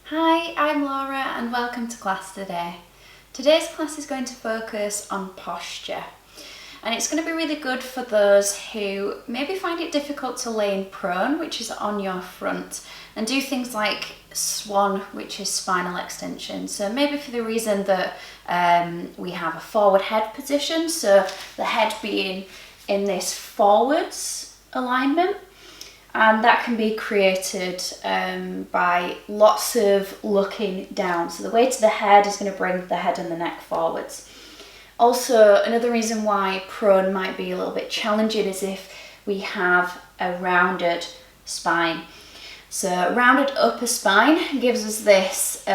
Hi, I'm Laura and welcome to class today. Today's class is going to focus on posture, and it's going to be really good for those who maybe find it difficult to lay in prone, which is on your front, and do things like swan, which is spinal extension. So maybe for the reason that we have a forward head position, so the head being in this forwards alignment. And that can be created by lots of looking down. So the weight of the head is going to bring the head and the neck forwards. Also, another reason why prone might be a little bit challenging is if we have a rounded spine. So rounded upper spine gives us this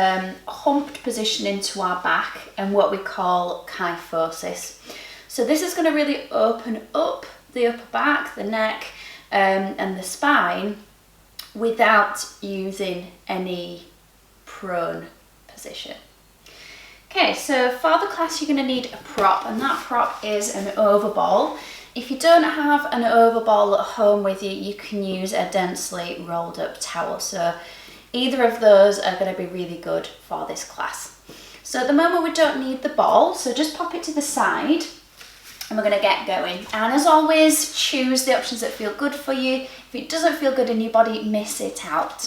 humped position into our back and what we call kyphosis. So this is going to really open up the upper back, the neck, and the spine without using any prone position. Okay, so for the class you're going to need a prop, and that prop is an overball. If you don't have an overball at home with you, you can use a densely rolled up towel. So either of those are going to be really good for this class. So at the moment we don't need the ball, so just pop it to the side. And we're going to get going. And as always, choose the options that feel good for you. If it doesn't feel good in your body, miss it out.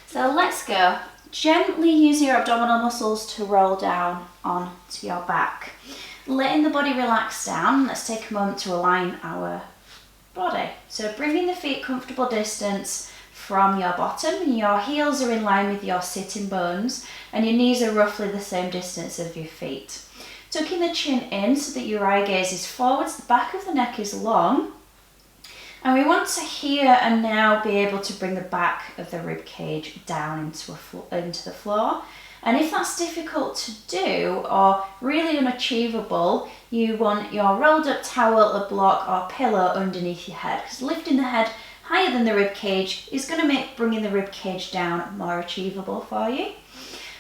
So let's go. Gently use your abdominal muscles to roll down onto your back. Letting the body relax down. Let's take a moment to align our body. So bringing the feet comfortable distance from your bottom, and your heels are in line with your sitting bones, and your knees are roughly the same distance as your feet. Tucking the chin in so that your eye gaze is forwards, the back of the neck is long. And we want to here and now be able to bring the back of the rib cage down into the floor. And if that's difficult to do or really unachievable, you want your rolled up towel, a block or pillow underneath your head, because lifting the head higher than the rib cage is going to make bringing the rib cage down more achievable for you.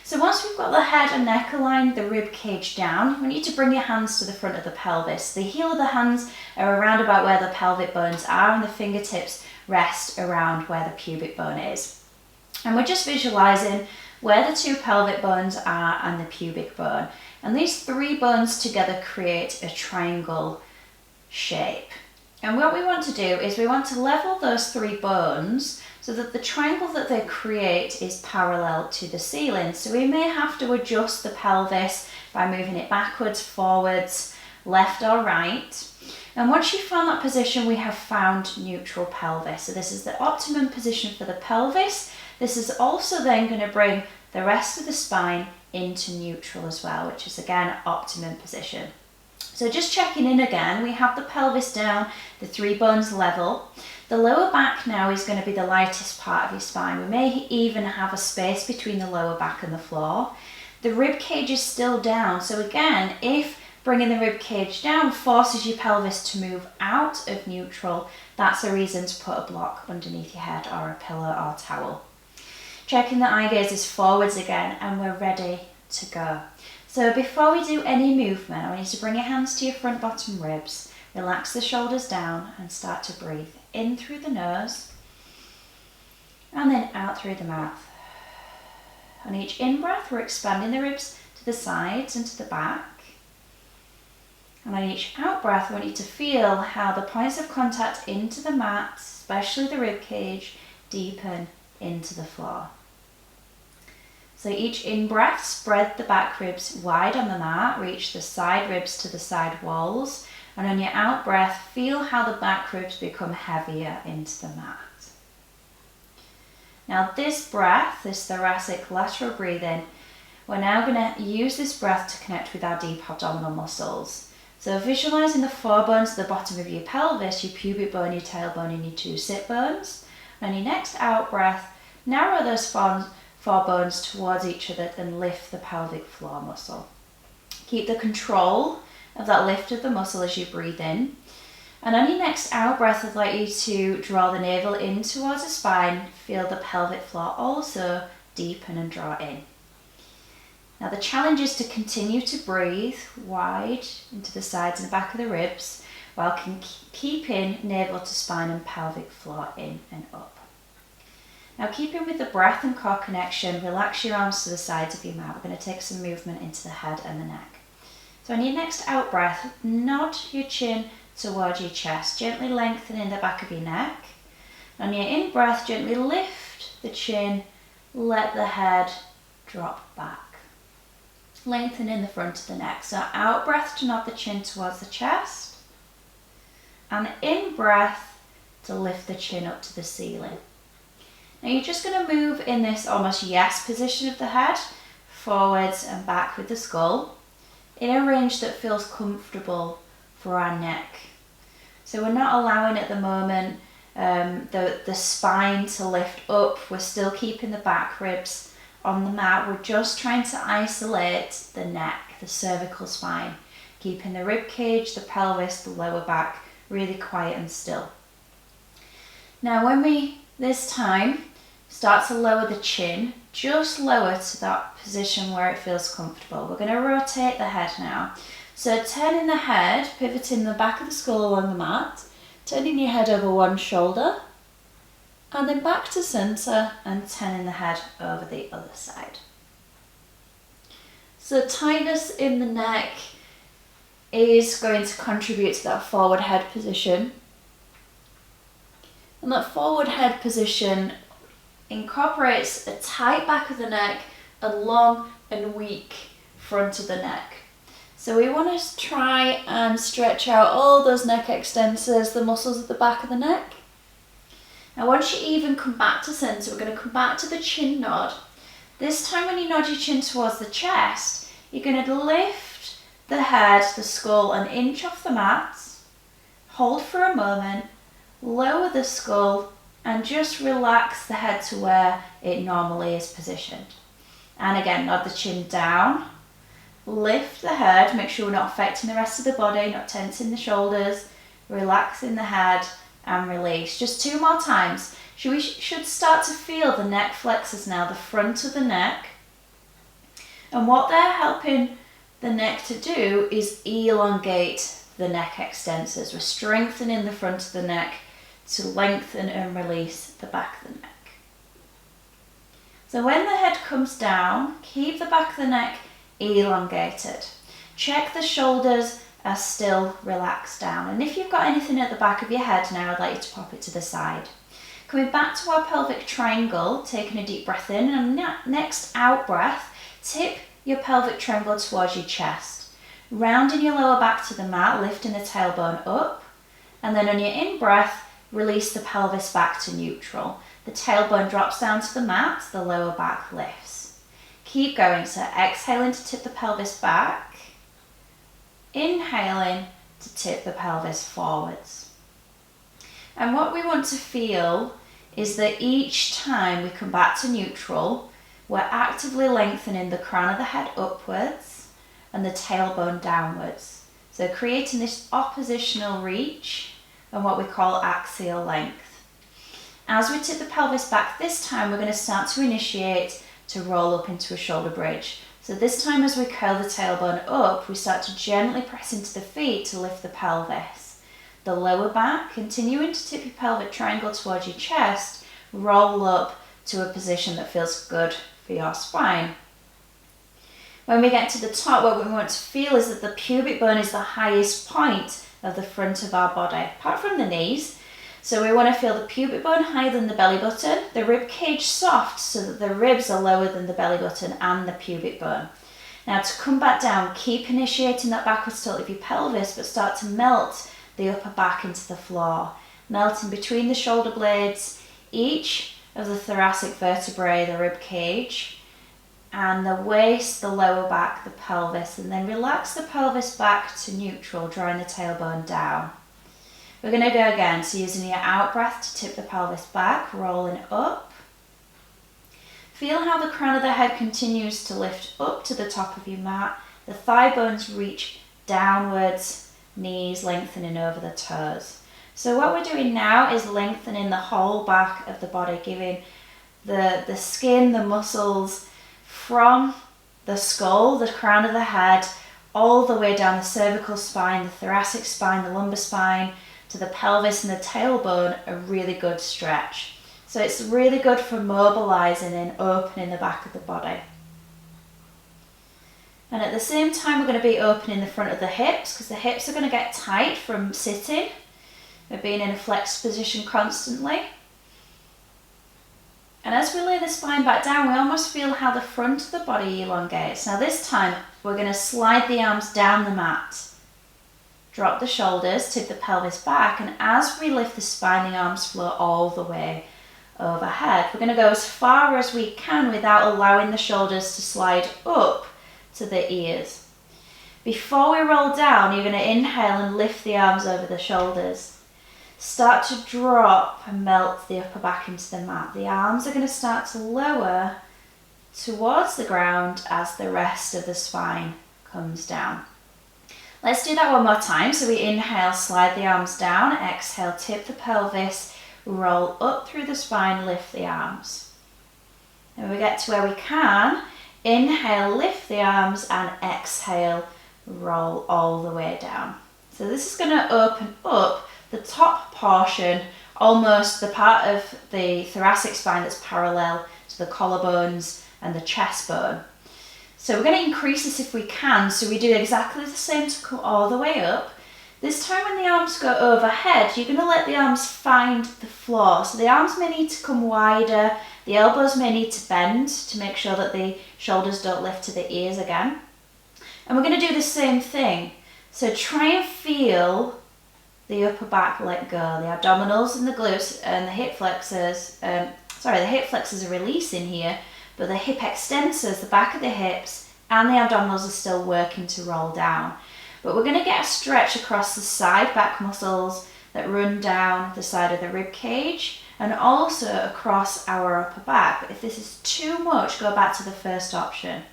So once we've got the head and neck aligned, the rib cage down, we need to bring your hands to the front of the pelvis. The heel of the hands are around about where the pelvic bones are, and the fingertips rest around where the pubic bone is. And we're just visualizing where the two pelvic bones are and the pubic bone. And these three bones together create a triangle shape. And what we want to do is we want to level those three bones so that the triangle that they create is parallel to the ceiling. So we may have to adjust the pelvis by moving it backwards, forwards, left or right. And once you've found that position, we have found neutral pelvis. So this is the optimum position for the pelvis. This is also then going to bring the rest of the spine into neutral as well, which is again optimum position. So just checking in again, we have the pelvis down, the three bones level. The lower back now is going to be the lightest part of your spine. We may even have a space between the lower back and the floor. The rib cage is still down. So again, if bringing the rib cage down forces your pelvis to move out of neutral, that's a reason to put a block underneath your head or a pillow or towel. Checking the eye gaze is forwards again, and we're ready to go. So before we do any movement, I want you to bring your hands to your front bottom ribs, relax the shoulders down and start to breathe in through the nose and then out through the mouth. On each in-breath, we're expanding the ribs to the sides and to the back. And on each out-breath, I want you to feel how the points of contact into the mat, especially the rib cage, deepen into the floor. So each in-breath, spread the back ribs wide on the mat, reach the side ribs to the side walls, and on your out-breath, feel how the back ribs become heavier into the mat. Now this breath, this thoracic lateral breathing, we're now going to use this breath to connect with our deep abdominal muscles. So visualizing the four bones at the bottom of your pelvis, your pubic bone, your tailbone, and your two sit bones. And on your next out-breath, narrow those four bones towards each other and lift the pelvic floor muscle. Keep the control of that lift of the muscle as you breathe in. And on your next out breath, I'd like you to draw the navel in towards the spine. Feel the pelvic floor also deepen and draw in. Now the challenge is to continue to breathe wide into the sides and back of the ribs while keeping navel to spine and pelvic floor in and up. Now keeping with the breath and core connection, relax your arms to the sides of your mat. We're going to take some movement into the head and the neck. So on your next out breath, nod your chin towards your chest, gently lengthening the back of your neck. On your in breath, gently lift the chin, let the head drop back. Lengthening the front of the neck. So out breath to nod the chin towards the chest. And in breath to lift the chin up to the ceiling. Now you're just going to move in this almost yes position of the head, forwards and back with the skull, in a range that feels comfortable for our neck. So we're not allowing at the moment the spine to lift up. We're still keeping the back ribs on the mat. We're just trying to isolate the neck, the cervical spine, keeping the rib cage, the pelvis, the lower back really quiet and still. Now when we this time start to lower the chin, just lower to that position where it feels comfortable. We're going to rotate the head now. So turning the head, pivoting the back of the skull along the mat, turning your head over one shoulder, and then back to centre and turning the head over the other side. So tightness in the neck is going to contribute to that forward head position. And that forward head position incorporates a tight back of the neck, a long and weak front of the neck. So we want to try and stretch out all those neck extensors, the muscles at the back of the neck. Now once you even come back to centre, we're going to come back to the chin nod. This time when you nod your chin towards the chest, you're going to lift the head, the skull, an inch off the mat, hold for a moment, lower the skull, and just relax the head to where it normally is positioned. And again, nod the chin down, lift the head, make sure we're not affecting the rest of the body, not tensing the shoulders, relaxing the head, and release. Just 2 more times. We should start to feel the neck flexors now, the front of the neck. And what they're helping the neck to do is elongate the neck extensors. We're strengthening the front of the neck to lengthen and release the back of the neck. So when the head comes down, keep the back of the neck elongated. Check the shoulders are still relaxed down. And if you've got anything at the back of your head now, I'd like you to pop it to the side. Coming back to our pelvic triangle, taking a deep breath in, and next out breath, tip your pelvic triangle towards your chest. Rounding your lower back to the mat, lifting the tailbone up, and then on your in breath, release the pelvis back to neutral. The tailbone drops down to the mat, the lower back lifts. Keep going, so exhaling to tip the pelvis back, inhaling to tip the pelvis forwards. And what we want to feel is that each time we come back to neutral, we're actively lengthening the crown of the head upwards and the tailbone downwards. So creating this oppositional reach and what we call axial length. As we tip the pelvis back this time, we're going to start to initiate to roll up into a shoulder bridge. So this time as we curl the tailbone up, we start to gently press into the feet to lift the pelvis. The lower back, continuing to tip your pelvic triangle towards your chest, roll up to a position that feels good for your spine. When we get to the top, what we want to feel is that the pubic bone is the highest point of the front of our body, apart from the knees. So we want to feel the pubic bone higher than the belly button, the rib cage soft so that the ribs are lower than the belly button and the pubic bone. Now to come back down, keep initiating that backwards tilt of your pelvis, but start to melt the upper back into the floor, melting between the shoulder blades, each of the thoracic vertebrae, the rib cage, and the waist, the lower back, the pelvis, and then relax the pelvis back to neutral, drawing the tailbone down. We're going to go again, so using your out breath to tip the pelvis back, rolling up. Feel how the crown of the head continues to lift up to the top of your mat. The thigh bones reach downwards, knees lengthening over the toes. So what we're doing now is lengthening the whole back of the body, giving the skin, the muscles from the skull, the crown of the head, all the way down the cervical spine, the thoracic spine, the lumbar spine, to the pelvis and the tailbone, a really good stretch. So it's really good for mobilising and opening the back of the body. And at the same time, we're going to be opening the front of the hips, because the hips are going to get tight from sitting. We're being in a flexed position constantly. And as we lay the spine back down, we almost feel how the front of the body elongates. Now this time, we're going to slide the arms down the mat. Drop the shoulders, tip the pelvis back, and as we lift the spine, the arms float all the way overhead. We're going to go as far as we can without allowing the shoulders to slide up to the ears. Before we roll down, you're going to inhale and lift the arms over the shoulders. Start to drop and melt the upper back into the mat. The arms are going to start to lower towards the ground as the rest of the spine comes down. Let's do that one more time. So we inhale, slide the arms down, exhale, tip the pelvis, roll up through the spine, lift the arms. And we get to where we can, inhale, lift the arms, and exhale, roll all the way down. So this is going to open up the top portion, almost the part of the thoracic spine that's parallel to the collarbones and the chest bone. So we're going to increase this if we can, so we do exactly the same to come all the way up. This time when the arms go overhead, you're going to let the arms find the floor. So the arms may need to come wider, the elbows may need to bend to make sure that the shoulders don't lift to the ears again. And we're going to do the same thing. So try and feel the upper back let go, the abdominals and the glutes and the hip flexors. The hip flexors are releasing here, but the hip extensors, the back of the hips and the abdominals are still working to roll down. But we're going to get a stretch across the side back muscles that run down the side of the rib cage and also across our upper back. But if this is too much, go back to the first option.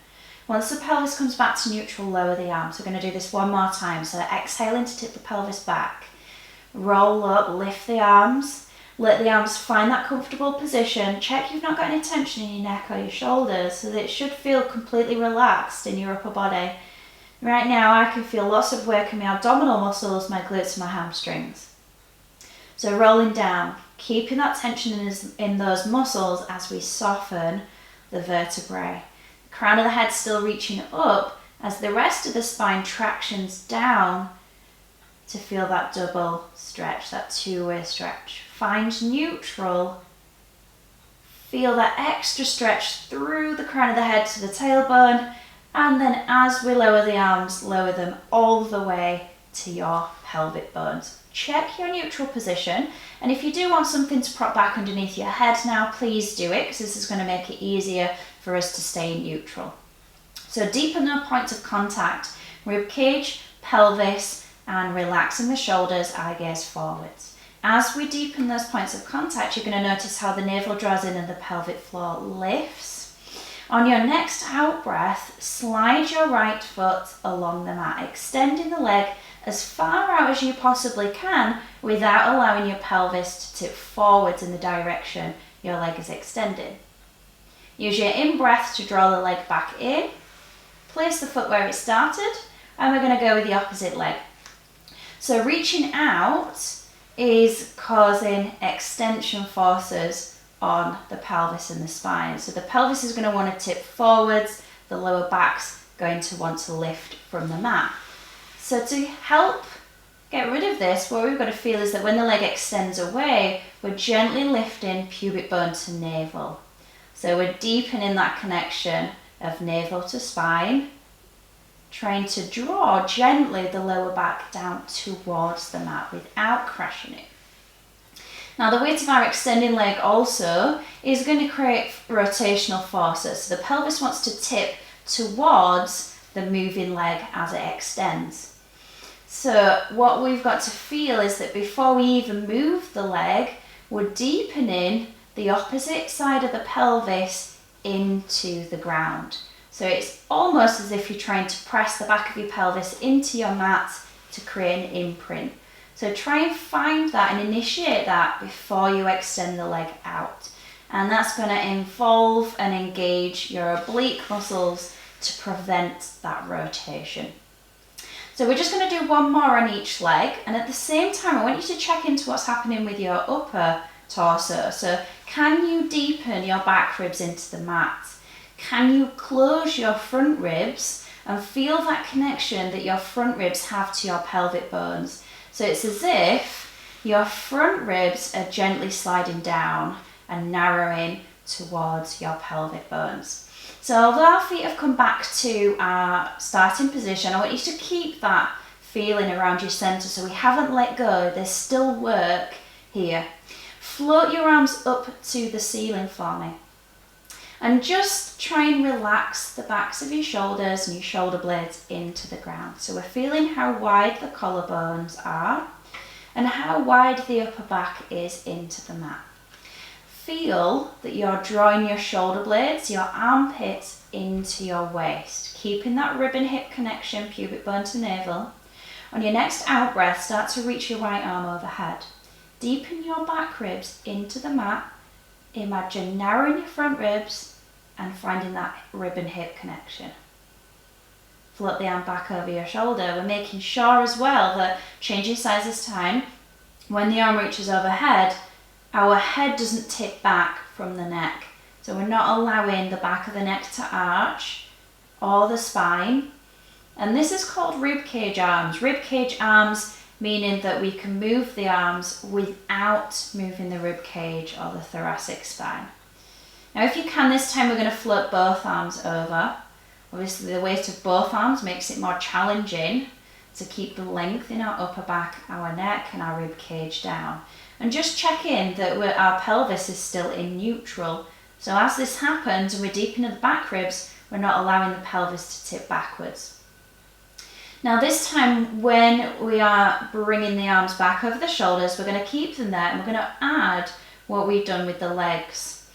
Once the pelvis comes back to neutral, lower the arms. We're going to do this one more time. So exhaling to tip the pelvis back. Roll up, lift the arms. Let the arms find that comfortable position. Check you've not got any tension in your neck or your shoulders, so that it should feel completely relaxed in your upper body. Right now I can feel lots of work in my abdominal muscles, my glutes and my hamstrings. So rolling down, keeping that tension in those muscles as we soften the vertebrae. The crown of the head still reaching up as the rest of the spine tractions down to feel that double stretch, that two-way stretch. Find neutral. Feel that extra stretch through the crown of the head to the tailbone, and then as we lower the arms, lower them all the way to your pelvic bones. Check your neutral position, and if you do want something to prop back underneath your head now, please do it, because this is going to make it easier for us to stay neutral. So deepen the points of contact, rib cage, pelvis, and relaxing the shoulders, eye gaze forwards. As we deepen those points of contact, you're going to notice how the navel draws in and the pelvic floor lifts. On your next out breath, slide your right foot along the mat, extending the leg as far out as you possibly can without allowing your pelvis to tip forwards in the direction your leg is extended. Use your in-breath to draw the leg back in. Place the foot where it started, and we're going to go with the opposite leg. So reaching out is causing extension forces on the pelvis and the spine. So the pelvis is going to want to tip forwards, the lower back's going to want to lift from the mat. So to help get rid of this, what we've got to feel is that when the leg extends away, we're gently lifting pubic bone to navel. So we're deepening that connection of navel to spine, trying to draw gently the lower back down towards the mat without crashing it. Now the weight of our extending leg also is going to create rotational forces. So the pelvis wants to tip towards the moving leg as it extends. So what we've got to feel is that before we even move the leg, we're deepening the opposite side of the pelvis into the ground. So it's almost as if you're trying to press the back of your pelvis into your mat to create an imprint. So try and find that and initiate that before you extend the leg out. And that's going to involve and engage your oblique muscles to prevent that rotation. So we're just going to do one more on each leg, and at the same time I want you to check into what's happening with your upper torso. So Can you deepen your back ribs into the mat? Can you close your front ribs and feel that connection that your front ribs have to your pelvic bones? So it's as if your front ribs are gently sliding down and narrowing towards your pelvic bones. So although our feet have come back to our starting position, I want you to keep that feeling around your centre, so we haven't let go. There's still work here. Float your arms up to the ceiling for me. And just try and relax the backs of your shoulders and your shoulder blades into the ground. So we're feeling how wide the collarbones are and how wide the upper back is into the mat. Feel that you're drawing your shoulder blades, your armpits into your waist, keeping that rib and hip connection, pubic bone to navel. On your next out breath, start to reach your right arm overhead. Deepen your back ribs into the mat. Imagine narrowing your front ribs and finding that rib and hip connection. Float the arm back over your shoulder. We're making sure as well that, changing size this time, when the arm reaches overhead, our head doesn't tip back from the neck. So we're not allowing the back of the neck to arch or the spine. And this is called rib cage arms. Rib cage arms meaning that we can move the arms without moving the rib cage or the thoracic spine. Now if you can, this time we're going to float both arms over. Obviously the weight of both arms makes it more challenging to keep the length in our upper back, our neck and our rib cage down. And just check in that our pelvis is still in neutral. So as this happens and we're deepening the back ribs, we're not allowing the pelvis to tip backwards. Now this time when we are bringing the arms back over the shoulders, we're going to keep them there and we're going to add what we've done with the legs.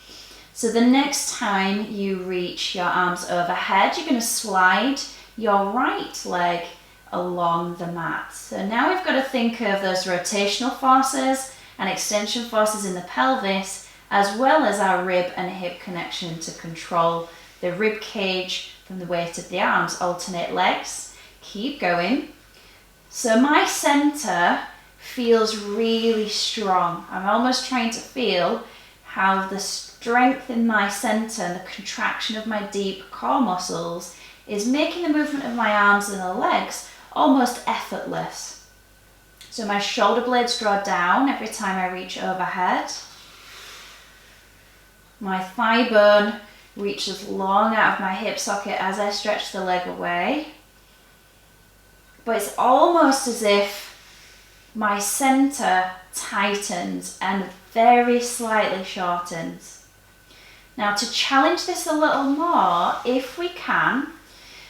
So the next time you reach your arms overhead, you're going to slide your right leg along the mat. So now we've got to think of those rotational forces and extension forces in the pelvis, as well as our rib and hip connection to control the rib cage from the weight of the arms. Alternate legs. Keep going. So my center feels really strong. I'm almost trying to feel how the strength in my center and the contraction of my deep core muscles is making the movement of my arms and the legs almost effortless. So my shoulder blades draw down every time I reach overhead. My thigh bone reaches long out of my hip socket as I stretch the leg away. But it's almost as if my center tightens and very slightly shortens. Now to challenge this a little more, if we can,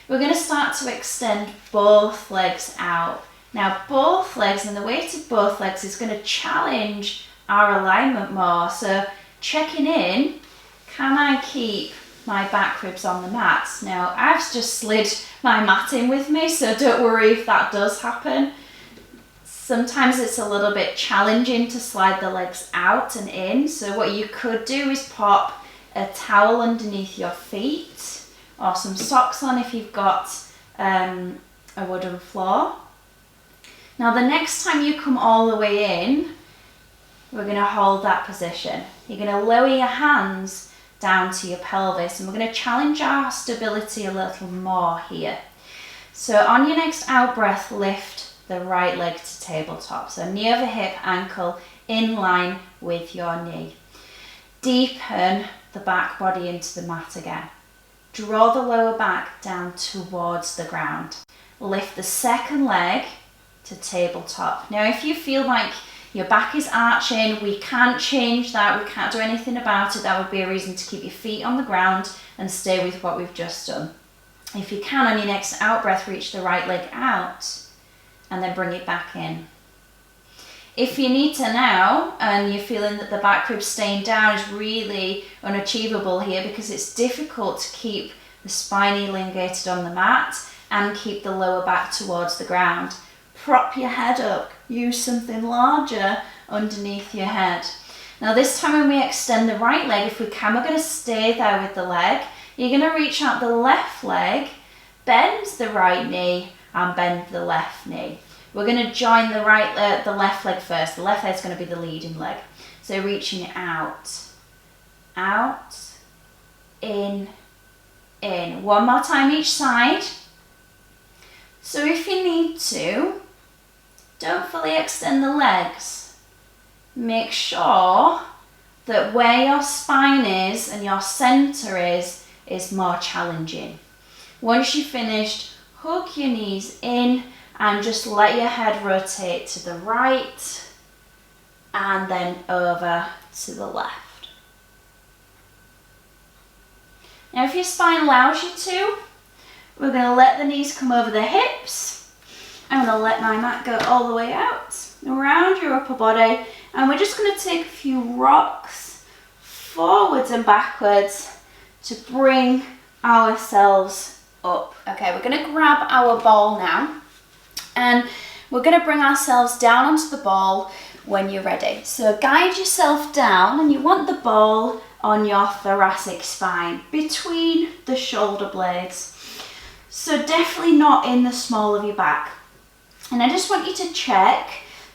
we're going to start to extend both legs out. Now both legs and the weight of both legs is going to challenge our alignment more. So checking in, can I keep my back ribs on the mat? Now I've just slid my mat in with me, so don't worry if that does happen. Sometimes it's a little bit challenging to slide the legs out and in, so what you could do is pop a towel underneath your feet or some socks on if you've got a wooden floor. Now the next time you come all the way in, we're going to hold that position. You're going to lower your hands down to your pelvis, and we're going to challenge our stability a little more here. So on your next out breath, lift the right leg to tabletop. So knee over hip, ankle in line with your knee. Deepen the back body into the mat again. Draw the lower back down towards the ground. Lift the second leg to tabletop. Now if you feel like your back is arching, we can't change that, we can't do anything about it. That would be a reason to keep your feet on the ground and stay with what we've just done. If you can, on your next out breath, reach the right leg out and then bring it back in. If you need to now, and you're feeling that the back rib staying down is really unachievable here because it's difficult to keep the spine elongated on the mat and keep the lower back towards the ground, prop your head up. Use something larger underneath your head. Now this time when we extend the right leg, if we can, we're going to stay there with the leg. You're going to reach out the left leg, bend the right knee and bend the left knee. We're going to join the left leg first. The left leg is going to be the leading leg. So reaching out, out, in, in. One more time each side. So if you need to, don't fully extend the legs. Make sure that where your spine is and your centre is more challenging. Once you've finished, hook your knees in and just let your head rotate to the right and then over to the left. Now if your spine allows you to, we're going to let the knees come over the hips. I'm going to let my mat go all the way out, around your upper body, and we're just going to take a few rocks forwards and backwards to bring ourselves up. Okay, we're going to grab our ball now, and we're going to bring ourselves down onto the ball when you're ready. So guide yourself down, and you want the ball on your thoracic spine, between the shoulder blades. So definitely not in the small of your back. And I just want you to check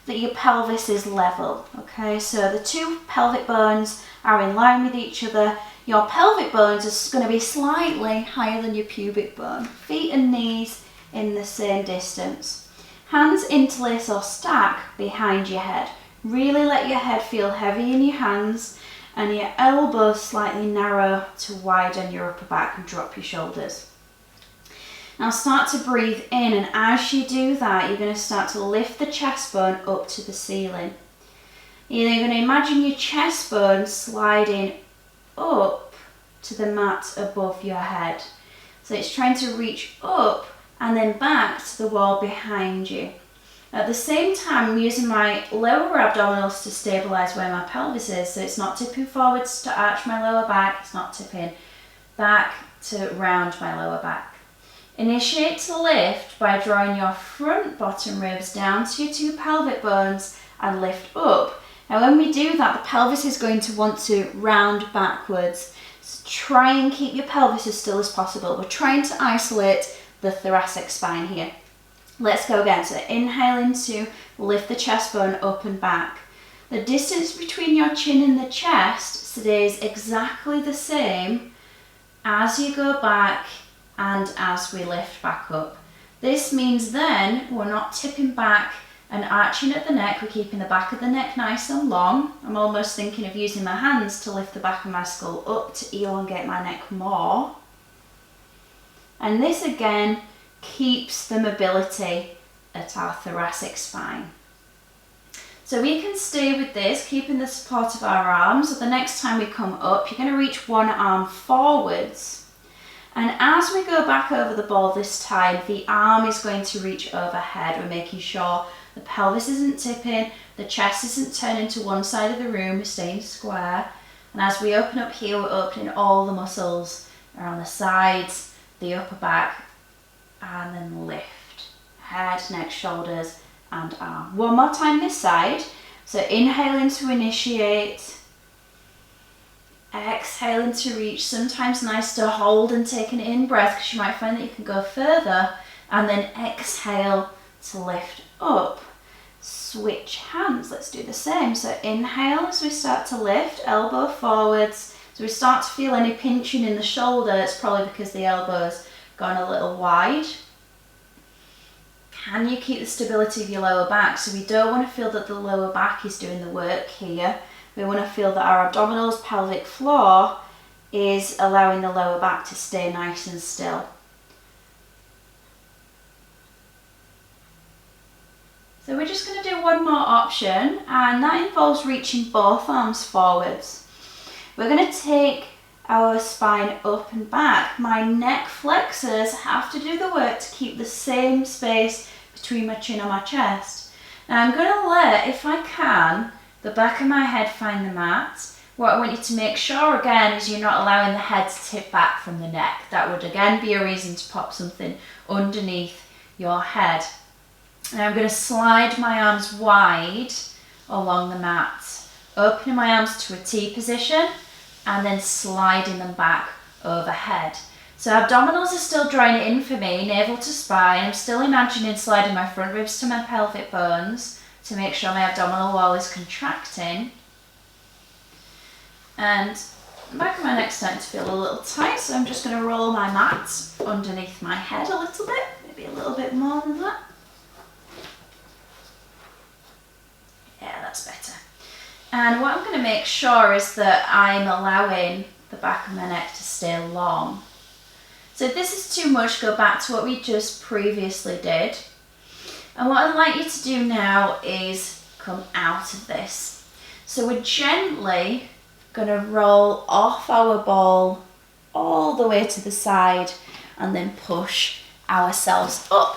that your pelvis is level, okay? So the two pelvic bones are in line with each other. Your pelvic bones are going to be slightly higher than your pubic bone. Feet and knees in the same distance. Hands interlace or stack behind your head. Really let your head feel heavy in your hands and your elbows slightly narrow to widen your upper back and drop your shoulders. Now start to breathe in, and as you do that, you're going to start to lift the chest bone up to the ceiling. You're then going to imagine your chest bone sliding up to the mat above your head. So it's trying to reach up and then back to the wall behind you. At the same time, I'm using my lower abdominals to stabilise where my pelvis is, so it's not tipping forwards to arch my lower back, it's not tipping back to round my lower back. Initiate to lift by drawing your front bottom ribs down to your two pelvic bones and lift up. Now when we do that, the pelvis is going to want to round backwards. So try and keep your pelvis as still as possible. We're trying to isolate the thoracic spine here. Let's go again. So inhale into, lift the chest bone up and back. The distance between your chin and the chest stays exactly the same as you go back and as we lift back up. This means then we're not tipping back and arching at the neck, we're keeping the back of the neck nice and long. I'm almost thinking of using my hands to lift the back of my skull up to elongate my neck more. And this again keeps the mobility at our thoracic spine. So we can stay with this, keeping the support of our arms. So the next time we come up, you're going to reach one arm forwards. And as we go back over the ball this time, the arm is going to reach overhead. We're making sure the pelvis isn't tipping, the chest isn't turning to one side of the room, we're staying square. And as we open up here, we're opening all the muscles around the sides, the upper back, and then lift. Head, neck, shoulders, and arm. One more time this side. So inhaling to initiate. Exhaling to reach. Sometimes nice to hold and take an in-breath because you might find that you can go further. And then exhale to lift up. Switch hands. Let's do the same. So inhale as we start to lift, elbow forwards. So we start to feel any pinching in the shoulder. It's probably because the elbow's gone a little wide. Can you keep the stability of your lower back? So we don't want to feel that the lower back is doing the work here. We want to feel that our abdominals, pelvic floor is allowing the lower back to stay nice and still. So we're just going to do one more option, and that involves reaching both arms forwards. We're going to take our spine up and back. My neck flexors have to do the work to keep the same space between my chin and my chest. Now I'm going to let, if I can, the back of my head find the mat. What I want you to make sure again is you're not allowing the head to tip back from the neck. That would again be a reason to pop something underneath your head. And I'm going to slide my arms wide along the mat, opening my arms to a T position and then sliding them back overhead. So abdominals are still drawing it in for me, navel to spine. I'm still imagining sliding my front ribs to my pelvic bones to make sure my abdominal wall is contracting. And The back of my neck's starting to feel a little tight, so I'm just going to roll my mat underneath my head a little bit, maybe a little bit more than that. Yeah, that's better. And what I'm going to make sure is that I'm allowing the back of my neck to stay long. So if this is too much, go back to what we just previously did. And what I'd like you to do now is come out of this. So we're gently going to roll off our ball all the way to the side and then push ourselves up.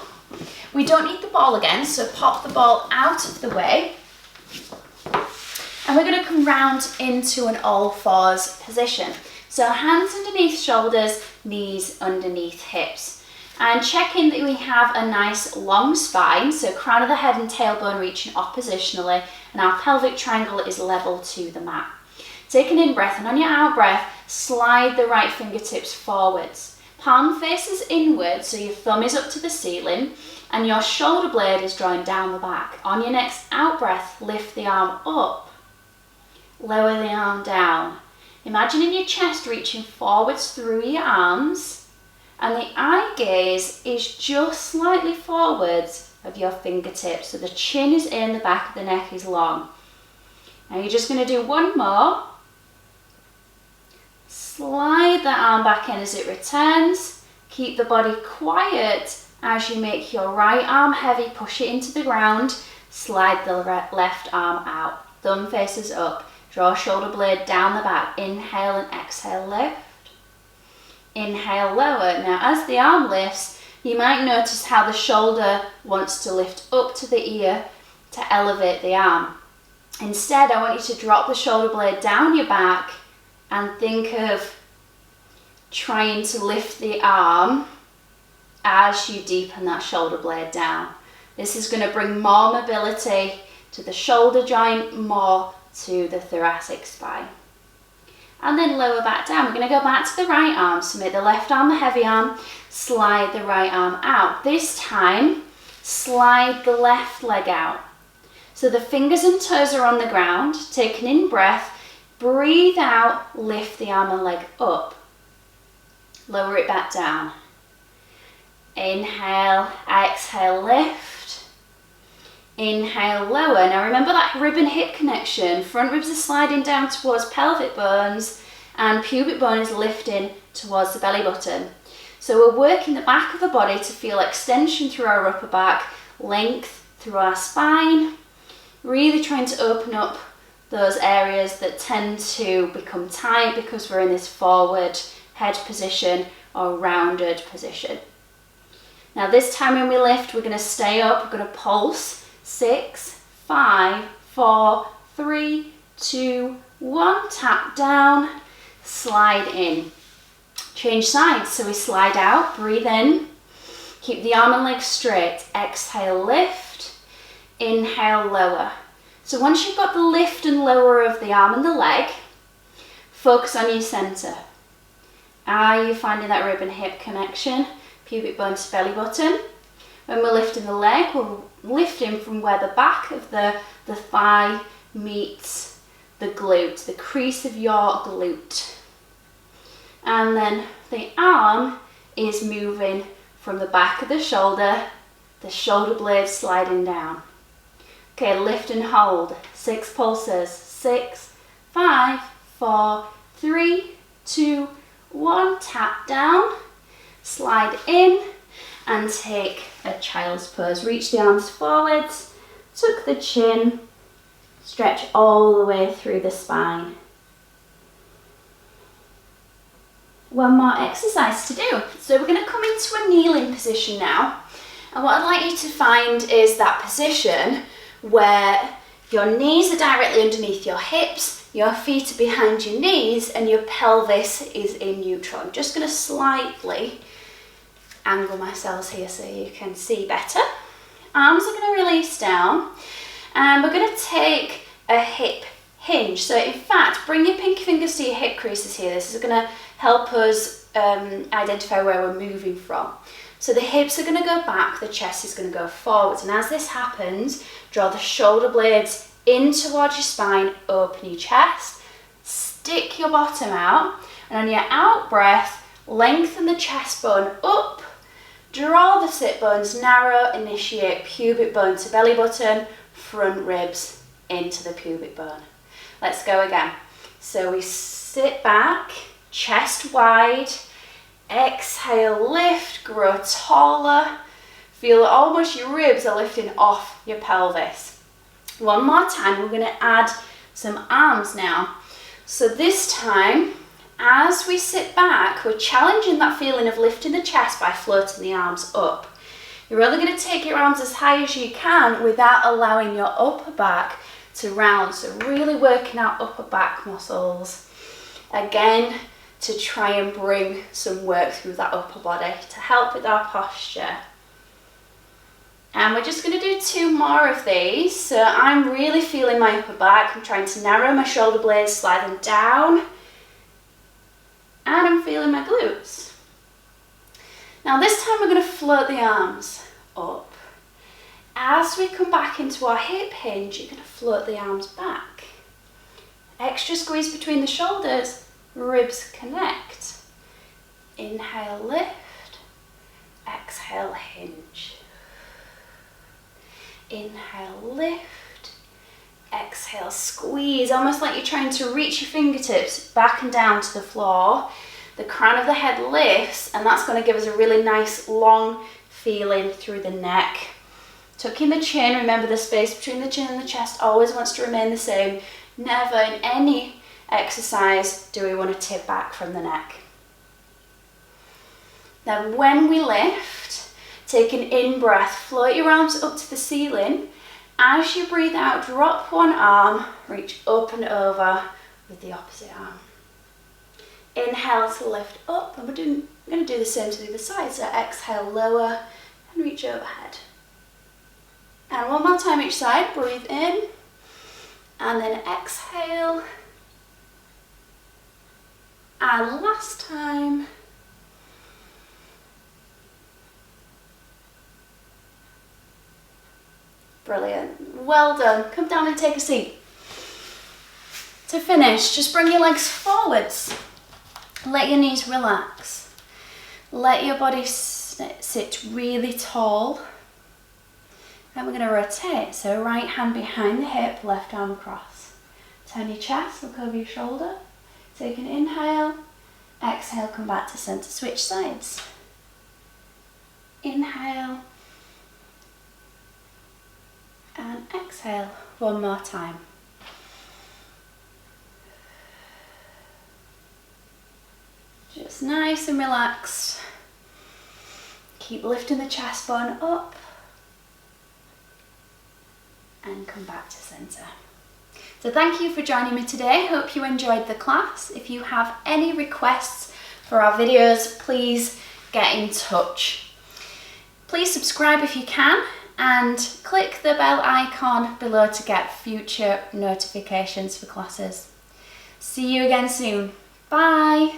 We don't need the ball again, so pop the ball out of the way. And we're going to come round into an all fours position. So hands underneath shoulders, knees underneath hips. And checking that we have a nice long spine, so crown of the head and tailbone reaching oppositionally, and our pelvic triangle is level to the mat. Take an in-breath, and on your out-breath, slide the right fingertips forwards. Palm faces inward, so your thumb is up to the ceiling, and your shoulder blade is drawing down the back. On your next out-breath, lift the arm up, lower the arm down. Imagining your chest reaching forwards through your arms, and the eye gaze is just slightly forwards of your fingertips, so the chin is in, the back of the neck is long. Now you're just going to do one more. Slide that arm back in as it returns. Keep the body quiet as you make your right arm heavy, push it into the ground, slide the left arm out. Thumb faces up. Draw shoulder blade down the back. Inhale and exhale, lift. Inhale, lower. Now as the arm lifts, you might notice how the shoulder wants to lift up to the ear to elevate the arm. Instead, I want you to drop the shoulder blade down your back and think of trying to lift the arm as you deepen that shoulder blade down. This is going to bring more mobility to the shoulder joint, more to the thoracic spine. And then lower back down. We're going to go back to the right arm. So make the left arm the heavy arm, slide the right arm out. This time, slide the left leg out. So the fingers and toes are on the ground. Take an in-breath, breathe out, lift the arm and leg up. Lower it back down. Inhale, exhale, lift. Inhale, lower. Now remember that rib and hip connection. Front ribs are sliding down towards pelvic bones and pubic bone is lifting towards the belly button. So we're working the back of the body to feel extension through our upper back, length through our spine, really trying to open up those areas that tend to become tight because we're in this forward head position or rounded position. Now this time when we lift, we're going to stay up, we're going to pulse. 6, 5, 4, 3, 2, 1. Tap down, slide in. Change sides, so we slide out, breathe in. Keep the arm and leg straight. Exhale, lift. Inhale, lower. So once you've got the lift and lower of the arm and the leg, focus on your center. Are you finding that rib and hip connection? Pubic bone to belly button. When we're lifting the leg, we're lifting from where the back of the thigh meets the glute, the crease of your glute. And then the arm is moving from the back of the shoulder blade sliding down. Okay, lift and hold. 6 pulses. 6, 5, 4, 3, 2, 1. Tap down, slide in, and take a child's pose. Reach the arms forwards, tuck the chin, stretch all the way through the spine. One more exercise to do. So we're going to come into a kneeling position now. And what I'd like you to find is that position where your knees are directly underneath your hips, your feet are behind your knees, and your pelvis is in neutral. I'm just going to slightly angle myself here so you can see better. Arms are going to release down, and we're going to take a hip hinge. So in fact, bring your pinky fingers to your hip creases here. This is going to help us identify where we're moving from. So the hips are going to go back, the chest is going to go forwards, and as this happens, draw the shoulder blades in towards your spine, open your chest, stick your bottom out, and on your out breath, lengthen the chest bone up, draw the sit bones narrow, initiate pubic bone to belly button, front ribs into the pubic bone. Let's go again. So we sit back, chest wide, exhale, lift, grow taller. Feel almost your ribs are lifting off your pelvis. One more time, we're going to add some arms now. So this time, as we sit back, we're challenging that feeling of lifting the chest by floating the arms up. You're really going to take your arms as high as you can without allowing your upper back to round. So really working out upper back muscles. Again, to try and bring some work through that upper body to help with our posture. And we're just going to do 2 more of these. So I'm really feeling my upper back. I'm trying to narrow my shoulder blades, slide them down. And I'm feeling my glutes. Now this time we're going to float the arms up. As we come back into our hip hinge, you're going to float the arms back. Extra squeeze between the shoulders, ribs connect. Inhale, lift. Exhale, hinge. Inhale, lift. Exhale, squeeze, almost like you're trying to reach your fingertips back and down to the floor. The crown of the head lifts, and that's going to give us a really nice long feeling through the neck. Tucking the chin, remember the space between the chin and the chest always wants to remain the same. Never in any exercise do we want to tip back from the neck. Then when we lift, take an in-breath, float your arms up to the ceiling. As you breathe out, drop one arm, reach up and over with the opposite arm. Inhale to lift up, and we're going to do the same to the other side. So exhale, lower, and reach overhead. And one more time each side, breathe in, and then exhale. And last time. Brilliant. Well done. Come down and take a seat. To finish, just bring your legs forwards. Let your knees relax. Let your body sit really tall. And we're going to rotate. So right hand behind the hip, left arm across. Turn your chest, look over your shoulder. Take an inhale. Exhale, come back to center. Switch sides. Inhale. And exhale. One more time. Just nice and relaxed. Keep lifting the chest bone up. And come back to center. So thank you for joining me today. Hope you enjoyed the class. If you have any requests for our videos, please get in touch. Please subscribe if you can, and click the bell icon below to get future notifications for classes. See you again soon. Bye.